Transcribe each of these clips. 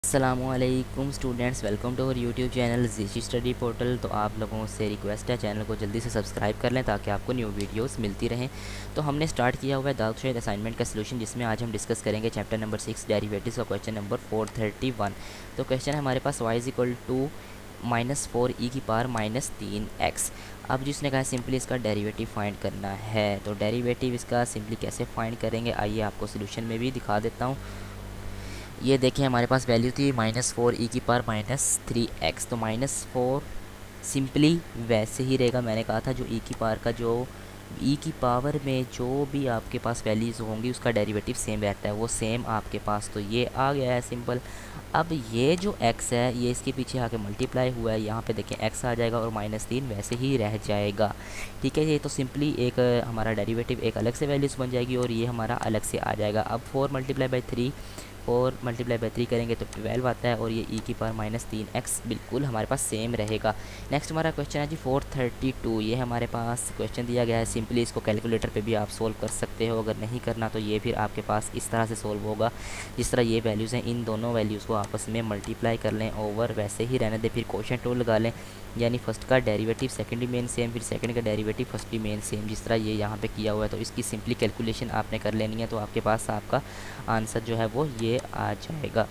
अस्सलामुअलैकुम students, welcome to our YouTube channel Zeeshi study portal. तो आप लोगों से रिक्वेस्ट है चैनल को जल्दी से सब्सक्राइब कर लें ताकि आपको न्यू वीडियोस मिलती रहें। तो हमने स्टार्ट किया हुआ है दाऊद असाइनमेंट का सलूशन, जिसमें आज हम डिस्कस करेंगे चैप्टर नंबर 6 डेरिवेटिव्स का क्वेश्चन नंबर 431। तो क्वेश्चन है हमारे पास y is equal to -4e⁻−3x। अब जिसने कहा सिंपली इसका डेरिवेटिव फाइंड करना है, तो डेरिवेटिव इसका सिंपली कैसे फाइंड करेंगे आइए आपको सॉल्यूशन में भी दिखा देता हूँ। ये देखिए हमारे पास वैल्यू थी -4e⁻−3x। तो -4 सिंपली वैसे ही रहेगा, मैंने कहा था जो e की पावर का जो e की पावर में जो भी आपके पास वैल्यूज़ होंगी उसका डेरिवेटिव सेम रहता है, वो सेम आपके पास। तो ये आ गया है सिंपल। अब ये जो x है ये इसके पीछे आके मल्टीप्लाई हुआ है, यहाँ पे देखें x आ जाएगा और -3 वैसे ही रह जाएगा। ठीक है, ये तो सिंपली एक हमारा डेरिवेटिव एक अलग से वैल्यूज़ बन जाएगी और ये हमारा अलग से आ जाएगा। अब 4 मल्टीप्लाई बाई 3 करेंगे तो 12 आता है और ये e की पावर -3x बिल्कुल हमारे पास सेम रहेगा। नेक्स्ट हमारा क्वेश्चन है जी 432। ये हमारे पास क्वेश्चन दिया गया है, सिंपली इसको कैलकुलेटर पे भी आप सोल्व कर सकते हो, अगर नहीं करना तो ये फिर आपके पास इस तरह से सोल्व होगा। जिस तरह ये वैल्यूज़ हैं इन दोनों वैल्यूज़ को आपस में मल्टीप्लाई कर लें, ओवर वैसे ही रहने दें, फिर क्वोशंट टूल लगा लें, यानी फर्स्ट का डेरिवेटिव सेकंड मेन सेम, फिर सेकंड का डेरिवेटिव फर्स्ट मेन सेम, जिस तरह ये यहाँ पे किया हुआ है। तो इसकी सिंपली कैलकुलेशन आपने कर लेनी है, तो आपके पास आपका आंसर जो है वो ये आ जाएगा।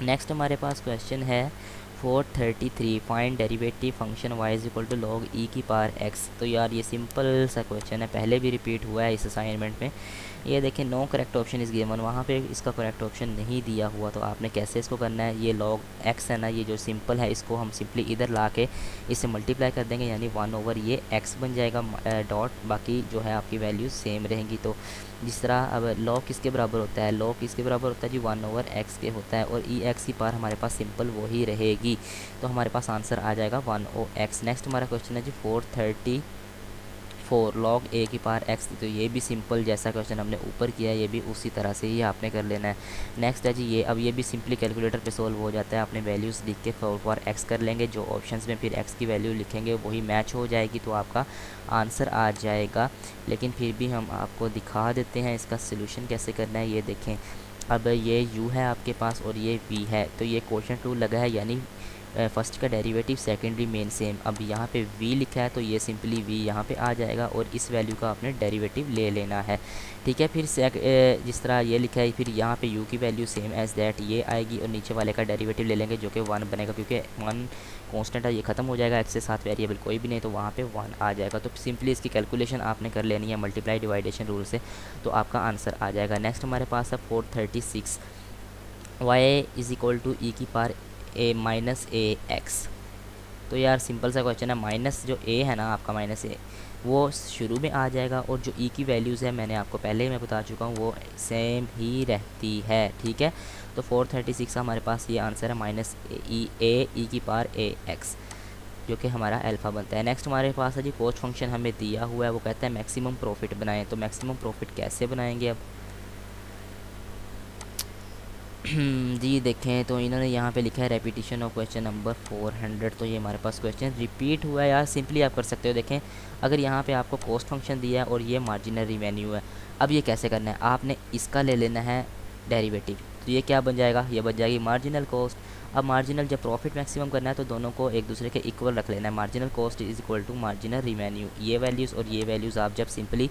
नेक्स्ट हमारे पास क्वेश्चन है 433। Find derivative function y is equal to log e की पावर x। तो यार ये सिंपल सा क्वेश्चन है, पहले भी रिपीट हुआ है इस असाइनमेंट में। ये देखें नो करेक्ट ऑप्शन इस गिवन, वहाँ पे इसका करेक्ट ऑप्शन नहीं दिया हुआ। तो आपने कैसे इसको करना है, ये लॉग x है ना, ये जो सिंपल है इसको हम सिंपली इधर ला के इससे मल्टीप्लाई कर देंगे, यानी 1 ओवर ये x बन जाएगा डॉट, बाकी जो है आपकी वैल्यूज सेम रहेंगी। तो जिस तरह अब लॉग किसके बराबर होता है, लॉग किसके बराबर होता है जी 1 ओवर x के होता है, और ई एक्स की पावर हमारे पास सिंपल वही रहेगी। तो हमारे पास आंसर आ जाएगा 1/x। नेक्स्ट हमारा क्वेश्चन है जी 434 लॉग a की पावर x। तो ये भी सिंपल जैसा क्वेश्चन हमने ऊपर किया है, ये भी उसी तरह से ही आपने कर लेना है। नेक्स्ट है जी ये, अब ये भी सिंपली कैलकुलेटर पे सोल्व हो जाता है, अपने वैल्यूज़ लिख के 4/x कर लेंगे, जो ऑप्शंस में फिर x की वैल्यू लिखेंगे वही मैच हो जाएगी, तो आपका आंसर आ जाएगा। लेकिन फिर भी हम आपको दिखा देते हैं इसका सोल्यूशन कैसे करना है। ये देखें, अब ये u है आपके पास और ये v है, तो ये क्वोशंट टूल लगा है, यानी फर्स्ट का डेरिवेटिव सेकेंडरी मेन सेम। अब यहाँ पे v लिखा है तो ये सिंपली v यहाँ पे आ जाएगा और इस वैल्यू का आपने डेरिवेटिव ले लेना है। ठीक है, फिर जिस तरह ये लिखा है फिर यहाँ पे u की वैल्यू सेम एज़ दैट ये आएगी और नीचे वाले का डेरिवेटिव ले लेंगे जो कि 1 बनेगा, क्योंकि 1 कांस्टेंट है, ये ख़त्म हो जाएगा, x के साथ वेरिएबल कोई भी नहीं, तो वहाँ पे 1 आ जाएगा। तो सिंपली इसकी कैलकुलेशन आपने कर लेनी है मल्टीप्लाई डिवाइडेशन रूल से, तो आपका आंसर आ जाएगा। नेक्स्ट हमारे पास है 436 y is equal to e की पावर a-ax। तो यार सिंपल सा क्वेश्चन है, माइनस जो a है ना आपका -a वो शुरू में आ जाएगा, और जो e की वैल्यूज़ है मैंने आपको पहले ही मैं बता चुका हूँ वो सेम ही रहती है। ठीक है, तो 436 का हमारे पास ये आंसर है -e की पावर ax, जो कि हमारा अल्फ़ा बनता है। नेक्स्ट हमारे पास है जी पोस्ट फंक्शन हमें दिया हुआ है, वो कहता है मैक्सिमम प्रॉफिट बनाएं। तो मैक्सिमम प्रॉफिट कैसे बनाएंगे अब जी देखें, तो इन्होंने यहाँ पे लिखा है रेपिटेशन ऑफ क्वेश्चन नंबर 400। तो ये हमारे पास क्वेश्चन रिपीट हुआ है यार, सिंपली आप कर सकते हो। देखें, अगर यहाँ पे आपको कॉस्ट फंक्शन दिया है और ये मार्जिनल रिवेन्यू है, अब ये कैसे करना है, आपने इसका ले लेना है डेरिवेटिव, तो ये क्या बन जाएगा, ये बन जाएगी मार्जिनल कॉस्ट। अब मार्जिनल जब प्रॉफिट मैक्सिमम करना है तो दोनों को एक दूसरे के इक्वल रख लेना है, marginal cost is equal to marginal revenue. ये वैल्यूज़ और ये वैल्यूज़ आप जब सिंपली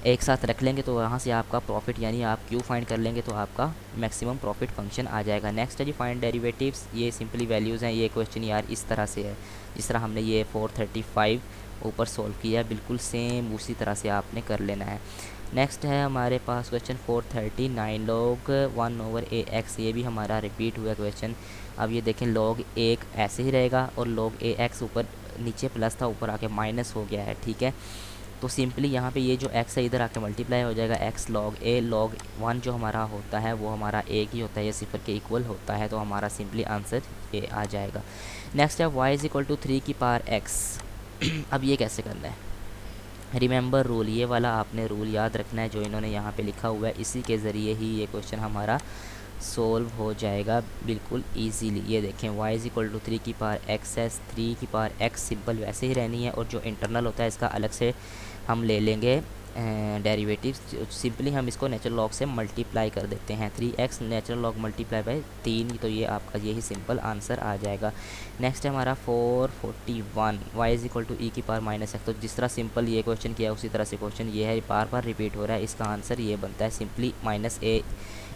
एक साथ रख लेंगे तो यहाँ से आपका प्रॉफिट यानी आप क्यू फाइंड कर लेंगे, तो आपका मैक्सिमम प्रॉफिट फंक्शन आ जाएगा। नेक्स्ट है जी फाइंड डेरिवेटिव्स। ये सिंपली वैल्यूज़ हैं, ये क्वेश्चन यार इस तरह से है, जिस तरह हमने ये 435 ऊपर सॉल्व किया है, बिल्कुल सेम उसी तरह से आपने कर लेना है। नेक्स्ट है हमारे पास क्वेश्चन 439 लॉग 1 ओवर ax। ये भी हमारा रिपीट हुआ क्वेश्चन। अब ये देखें, लॉग एक ऐसे ही रहेगा और लॉग ax ऊपर नीचे प्लस था ऊपर आके माइनस हो गया है। ठीक है, तो सिंपली यहाँ पे ये जो x है इधर आके मल्टीप्लाई हो जाएगा, x लॉग a लॉग 1 जो हमारा होता है वो हमारा एक ही होता है, ये सिफर के इक्वल होता है, तो हमारा सिंपली आंसर ये आ जाएगा। नेक्स्ट है y इज इक्वल टू 3 की पावर x। अब ये कैसे करना है, रिमेंबर रूल, ये वाला आपने रूल याद रखना है जो इन्होंने यहाँ पे लिखा हुआ है, इसी के ज़रिए ही ये क्वेश्चन हमारा सोल्व हो जाएगा बिल्कुल इजीली। ये देखें, y इज इक्वल टू 3 की पावर x है, 3 की पावर x सिंपल वैसे ही रहनी है, और जो इंटरनल होता है इसका अलग से हम ले लेंगे डेरिवेटिव सिंपली हम इसको नेचुरल लॉग से मल्टीप्लाई कर देते हैं। 3x natural log multiply by 3, तो ये आपका यही सिंपल आंसर आ जाएगा। नेक्स्ट है हमारा 441 y इज इक्वल टू ई की पावर माइनस एक्स। तो जिस तरह सिंपल ये क्वेश्चन किया उसी तरह से क्वेश्चन ये है, बार बार रिपीट हो रहा है। इसका आंसर ये बनता है सिंपली माइनस ए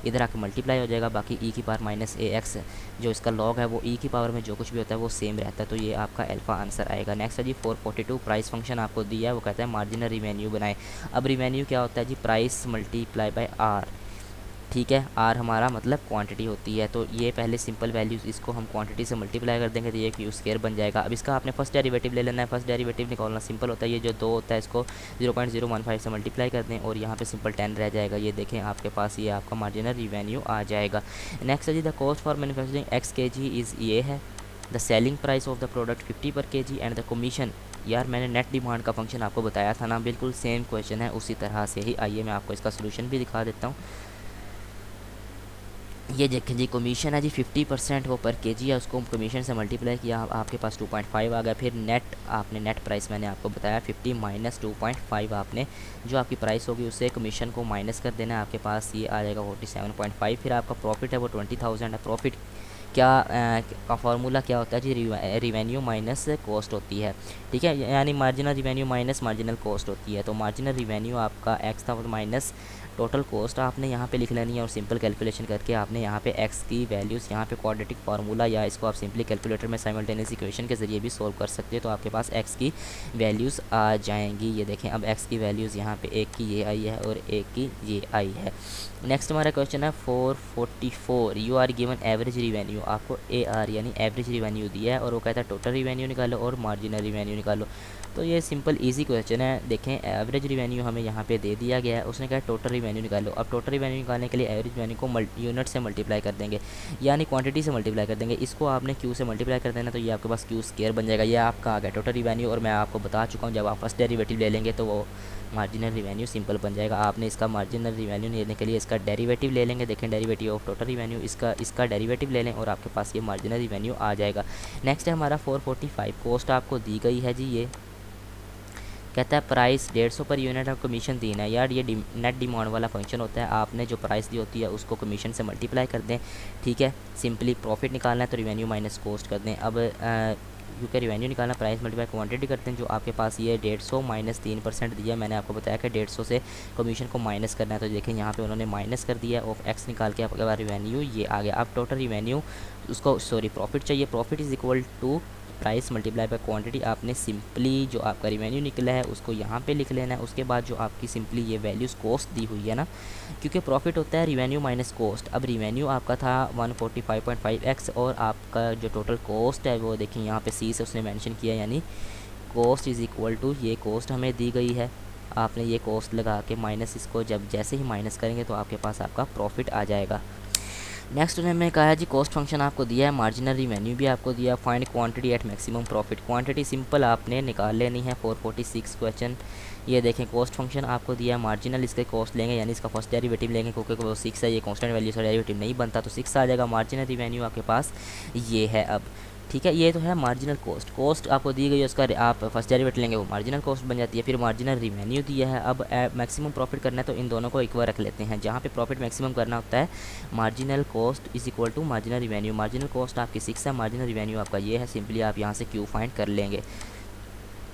इधर आके मल्टीप्लाई हो जाएगा, बाकी ई की पावर माइनस ए एक्स जो इसका लॉग है वो ई की पावर में जो कुछ भी होता है वो सेम रहता है, तो ये आपका अल्फ़ा आंसर आएगा। नेक्स्ट है जी 442 प्राइस फंक्शन आपको दिया है, वो कहता है मार्जिनल रिवेन्यू बनाए। अब रिवेन्यू क्या होता है जी, प्राइस मल्टीप्लाई बाय आर, ठीक है। आर हमारा मतलब क्वांटिटी होती है, तो ये पहले सिंपल वैल्यूज़ इसको हम क्वांटिटी से मल्टीप्लाई कर देंगे तो ये क्यू स्क्वायर बन जाएगा। अब इसका आपने फर्स्ट डेरिवेटिव ले लेना है। फर्स्ट डेरिवेटिव निकालना सिंपल होता है, ये जो 2 होता है इसको 0.015 से मल्टीप्लाई कर दें और यहाँ पे सिंपल 10 रह जाएगा। ये देखें आपके पास ये आपका मार्जिनल रिवेन्यू आ जाएगा। नेक्स्ट है जी the cost for manufacturing X K G is ये है, the selling price of the product 50 per के जी एंड द कमीशन। यार मैंने नेट डिमांड का फंक्शन आपको बताया था ना, बिल्कुल सेम क्वेश्चन है उसी तरह से ही। आइए मैं आपको इसका सोल्यूशन भी दिखा देता हूँ। ये देखें जी कमीशन है जी 50% वो पर केजी है, उसको कमीशन से मल्टीप्लाई किया आपके पास 2.5 आ गया। फिर नेट प्राइस मैंने आपको बताया 50 माइनस 2.5, आपने जो आपकी प्राइस होगी उससे कमीशन को माइनस कर देना है, आपके पास ये आ जाएगा 47.5। फिर आपका प्रॉफिट है वो 20,000 है। प्रॉफिट क्या का फार्मूला क्या होता है जी, रिवेन्यू माइनस कॉस्ट होती है, ठीक है, यानी marginal revenue minus marginal cost होती है। तो मार्जिनल रिवेन्यू आपका एक्स था माइनस टोटल कॉस्ट आपने यहाँ पे लिख लेनी है और सिंपल कैलकुलेशन करके आपने यहाँ पे एक्स की वैल्यूज़ यहाँ पे क्वाड्रेटिक फार्मूला या इसको आप सिंपली कैलकुलेटर में साइमल्टेनियस इक्वेशन के ज़रिए भी सोल्व कर सकते हो, तो आपके पास एक्स की वैल्यूज़ आ जाएंगी। ये देखें अब एक्स की वैल्यूज़ यहाँ पे एक की ये आई है और एक की ये आई है। नेक्स्ट हमारा क्वेश्चन है 444 you are given average revenue. आपको ए आर यानी एवरेज रिवेन्यू दिया है और वो कहता है टोटल रिवेन्यू निकालो और मार्जिनल रिवेन्यू निकालो। तो ये सिंपल इजी क्वेश्चन है। देखें एवरेज रिवेन्यू हमें यहाँ पे दे दिया गया है, उसने कहा टोटल रिवेन्यू निकालो। अब टोटल रिवेन्यू निकालने के लिए एवरेज रिवेन्यू को यूनिट से मल्टीप्लाई कर देंगे यानी क्वांटिटी से मल्टीप्लाई कर देंगे। इसको आपने क्यू से मल्टीप्लाई कर देना तो ये आपके पास क्यू स्क्वायर बन जाएगा। ये आपका आ गया टोटल रिवेन्यू और मैं आपको बता चुका हूँ जब आप फर्स्ट डेरिवेटिव ले लेंगे तो वो मार्जिनल रिवेन्यू सिंपल बन जाएगा। आपने इसका मार्जिनल रिवेन्यू लेने के लिए इसका डेरिवेटिव ले लेंगे। देखें डेरिवेटिव ऑफ टोटल रिवेन्यू, इसका डेरिवेटिव ले लें और आपके पास ये मार्जिनल रिवेन्यू आ जाएगा। नेक्स्ट है हमारा 445 कॉस्ट आपको दी गई है जी, ये कहता है प्राइस 150 पर यूनिट और कमीशन देना है। यार ये नेट डिमांड वाला फंक्शन होता है, आपने जो प्राइस दी होती है उसको कमीशन से मल्टीप्लाई कर दें, ठीक है। सिंपली प्रॉफिट निकालना है तो रिवेन्यू माइनस कॉस्ट कर दें। अब क्योंकि रिवेन्यू निकालना प्राइस मल्टीप्लाई क्वांटिटी करते हैं, जो आपके पास ये 150 माइनस 3% दिया। मैंने आपको बताया कि 150 से कमीशन को माइनस करना है, तो देखें यहाँ पे उन्होंने माइनस कर दिया ऑफ एक्स निकाल के आपके पास रिवेन्यू ये आ गया। अब टोटल रिवेन्यू उसको प्रॉफिट चाहिए, profit is equal to price multiply by quantity. आपने सिंपली जो आपका रिवेन्यू निकला है उसको यहाँ पे लिख लेना है। उसके बाद जो आपकी सिंपली ये वैल्यूज़ कॉस्ट दी हुई है ना, क्योंकि प्रॉफिट होता है रिवेन्यू माइनस कॉस्ट। अब रिवेन्यू आपका था 145.5x और आपका जो टोटल कॉस्ट है वो देखिए यहाँ पे सी से उसने मेंशन किया, यानी कॉस्ट इज़ इक्वल टू ये कॉस्ट हमें दी गई है। आपने ये कॉस्ट लगा के माइनस इसको जब जैसे ही माइनस करेंगे तो आपके पास आपका प्रॉफिट आ जाएगा। नेक्स्ट उन्होंने कहा है जी कॉस्ट फंक्शन आपको दिया है, मार्जिनल रिवेन्यू भी आपको दिया, find quantity eight maximum profit. Quantity simple आपने निकाल लेनी है। 446 क्वेश्चन ये देखें कॉस्ट फंक्शन आपको दिया है, मार्जिनल इसके कॉस्ट लेंगे यानी इसका फर्स्ट डेरिवेटिव लेंगे क्योंकि वो 6 है, ये कांस्टेंट वैल्यू से डेरिवेटिव नहीं बनता तो 6 आ जाएगा। मार्जिनल रिवेन्यू आपके पास ये है। अब ठीक है, ये तो है मार्जिनल कॉस्ट आपको दी गई है, उसका आप फर्स्ट डेरिवेटिव लेंगे वो मार्जिनल कॉस्ट बन जाती है। फिर मार्जिनल रिवेन्यू दिया है। अब मैक्सिमम प्रॉफिट करना है तो इन दोनों को इक्वल रख लेते हैं। जहाँ पे प्रॉफिट मैक्सिमम करना होता है marginal cost is equal to marginal revenue. Marginal cost आपकी 6 है, मार्जिनल रिवेन्यू आपका ये है। सिंपली आप यहाँ से क्यू फाइंड कर लेंगे।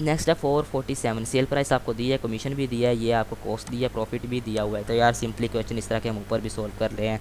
नेक्स्ट है 447 सेल प्राइस आपको दी है, कमीशन भी दिया है, ये आपको कॉस्ट दिया है, प्रॉफिट भी दिया हुआ है। तो यार सिंपली क्वेश्चन इस तरह के हम ऊपर भी सोल्व कर रहे हैं।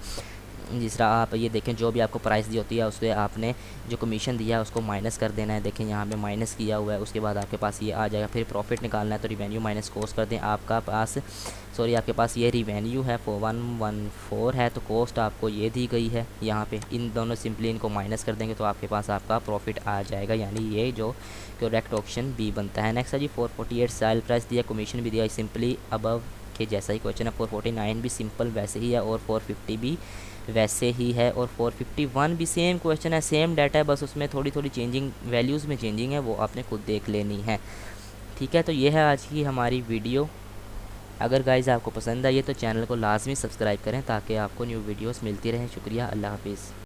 जिस तरह आप ये देखें जो भी आपको प्राइस दी होती है उससे आपने जो कमीशन दिया है उसको माइनस कर देना है। देखें यहाँ पे माइनस किया हुआ है, उसके बाद आपके पास ये आ जाएगा। फिर प्रॉफिट निकालना है तो रिवेन्यू माइनस कॉस्ट कर दें। आपका पास आपके पास ये रिवेन्यू है 4114 है, तो कॉस्ट आपको ये दी गई है यहाँ पे। इन दोनों सिंपली इनको माइनस कर देंगे तो आपके पास आपका प्रॉफिट आ जाएगा, यानी ये जो करेक्ट ऑप्शन बी बनता है। नेक्स्ट है जी 448 सेल प्राइस दिया, कमीशन भी दिया, सिंपली अबव के जैसा ही क्वेश्चन है। 449 भी सिंपल वैसे ही है और 450 भी वैसे ही है और 451 भी सेम क्वेश्चन है, सेम डाटा है, बस उसमें थोड़ी थोड़ी चेंजिंग वैल्यूज़ में चेंजिंग है, वो आपने खुद देख लेनी है। ठीक है, तो ये है आज की हमारी वीडियो। अगर गाइज़ आपको पसंद आई है तो चैनल को लाजमी सब्सक्राइब करें ताकि आपको न्यू वीडियोस मिलती रहें। शुक्रिया, अल्लाह हाफिज़।